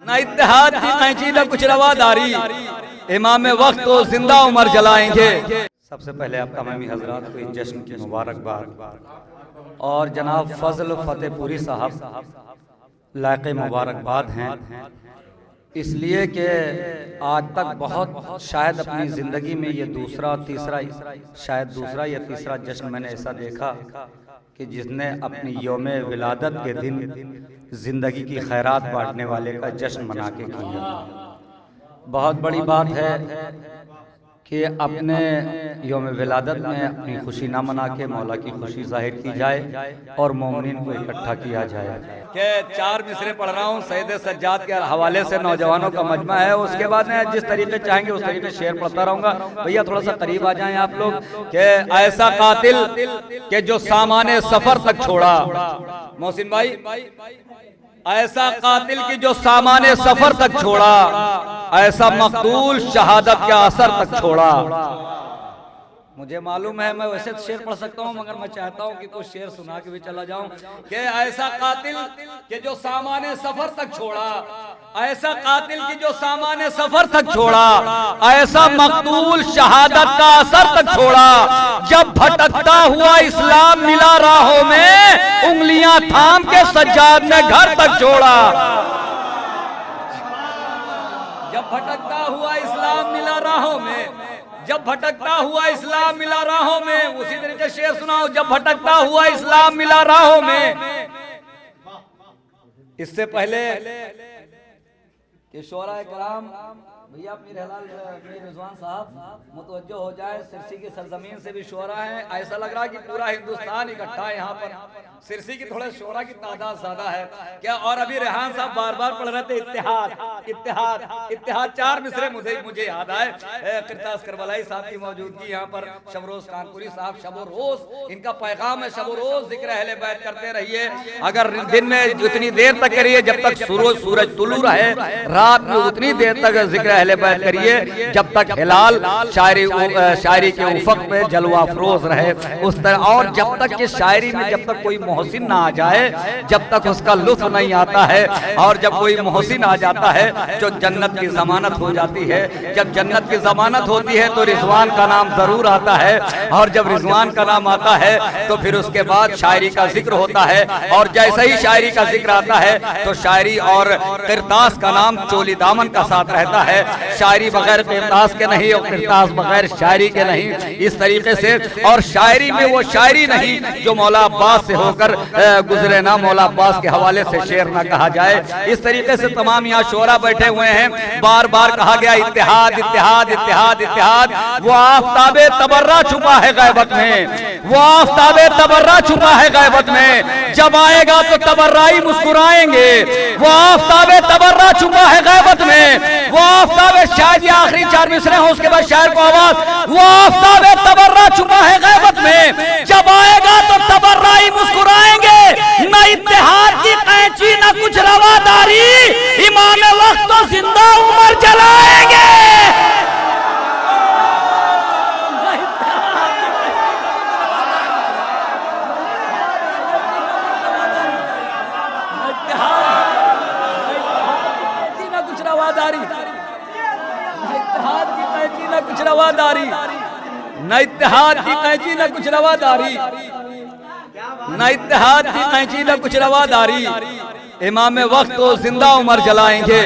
न इत्तेहाद की कैंची न कुछ रवादारी, इमाम वक्त तो जिंदा उमर जलाएंगे। सबसे पहले आप तमामी हजरात को इस जश्न की मुबारकबाद और जनाब फजल फतेहपुरी साहब लायक मुबारकबाद हैं, इसलिए कि आज तक बहुत शायद अपनी ज़िंदगी में ये दूसरा या तीसरा जश्न मैंने ऐसा देखा कि जिसने अपनी यौम विलादत के दिन ज़िंदगी की खैरात बांटने वाले का जश्न मना के किया। बहुत बड़ी बात है कि अपने यौम विलादत में अपनी खुशी ना मना के मौला की खुशी जाहिर की जाए और मोमिनीन को इकट्ठा किया जाए। के 4 मिसरे पढ़ रहा हूँ सैयद सज्जाद के हवाले से, नौजवानों का मजमा है। उसके बाद मैं जिस तरीके चाहेंगे उस तरीके शेर पढ़ता रहूँगा। भैया थोड़ा सा करीब आ जाएं आप लोग। के ऐसा कातिल के जो सामाने सफर तक छोड़ा, मोहसिन भाई, ऐसा कातिल की जो सामाने सफर तक छोड़ा, ऐसा मकतूल शहादत के असर तक छोड़ा। मुझे मालूम है मैं वैसे शेर पढ़ सकता हूँ, मगर मैं चाहता हूँ कि कुछ शेर सुना के भी चला जाऊं। कि ऐसा कातिल के जो सामाने सफर तक छोड़ा, ऐसा कातिल की जो सामाने सफर तक छोड़ा, ऐसा मकतूल शहादत का असर तक छोड़ा। जब भटकता हुआ इस्लाम मिला राहों में, उंगलियां थाम के सज्जाद ने घर तक छोड़ा। जब भटकता हुआ इस्लाम मिला राहों में, जब भटकता हुआ इस्लाम मिला राहों में, उसी तरीके शेर सुनाओ। जब भटकता हुआ इस्लाम मिला राहों में। इससे पहले कि शोरा कराम भैया मीर रिजवान साहब मुतवज्जो हो जाए, सिरसी की सरजमीन से भी शोरा है। ऐसा लग रहा है कि पूरा हिंदुस्तान इकट्ठा है यहाँ पर। सिरसी की थोड़े शोरा की तादाद ज्यादा है क्या। और अभी रेहान साहब बार बार पढ़ रहे थे इत्तेहाद इत्तेहाद इत्तेहाद। 4 मिसरे मुझे याद आए। किरतास करबलाई साहब की मौजूदगी यहाँ पर, शबरोज कानपुरी साहब, शबो रोज इनका पैगाम है, शबो रोज जिक्र अहले बैत करते रहिए। अगर दिन में उतनी देर तक करिए जब तक सूरज तुलू रहे, रात में उतनी देर तक जिक्र अहले बैत करिए जब तक हिलाल शायरी के उफक पे जलवा अफरोज रहे उस तरह। और जब तक कि शायरी में जब तक कोई मोहसिन ना आ जाए, जब तक उसका लुत्फ नहीं आता है। और जब कोई मोहसिन आ जाता है जो जन्नत की जमानत हो जाती है, जब जन्नत की जमानत होती है तो रिजवान का नाम जरूर आता है। और जब रिजवान का नाम आता है तो फिर उसके बाद शायरी का जिक्र होता है। और जैसे ही शायरी का जिक्र आता है तो शायरी और किरतास का नाम चोली दामन का साथ रहता है। शायरी बगैर किरतास के नहीं और किरतास बगैर शायरी के नहीं, इस तरीके से। और शायरी में वो शायरी नहीं जो मौला अब्बास से होकर गुजरे ना, मौला अब्बास के हवाले से शेर ना कहा जाए। इस तरीके से तमाम यहाँ शोरा बैठे हुए हैं। बार बार कहा गया इत्तेहाद इत्तेहाद इत्तेहाद इत्तेहाद। वो आफ्ताबे तबर्रा छुपा है गैबत में, वो आफ्ताबे तबर्रा छुपा है गैबत में। जब आएगा तो तबर्राई मुस्कुराएंगे। वो आफ्ताबे तबर्रा छुपा है गैबत में, वो आफ्ताबे, शायद ये आखिरी 4 मिसरे हो, उसके बाद शायर को आवाज। वो आफ्ताबे तबर्रा छुपा है गैबत में, जब आएगा तो तबर्राई मुस्कुराएंगे। न इत्तेहाद की कैंची न कुछ रवादारी, इमाम वक्त तो जिंदा उमर जलाएंगे। कुछ रवादारी, न इत्तेहाद की कैंची न कुछ रवादारी, न इत्तेहाद की कैंची न कुछ रवादारी, इमाम वक्त तो जिंदा उमर जलाएंगे।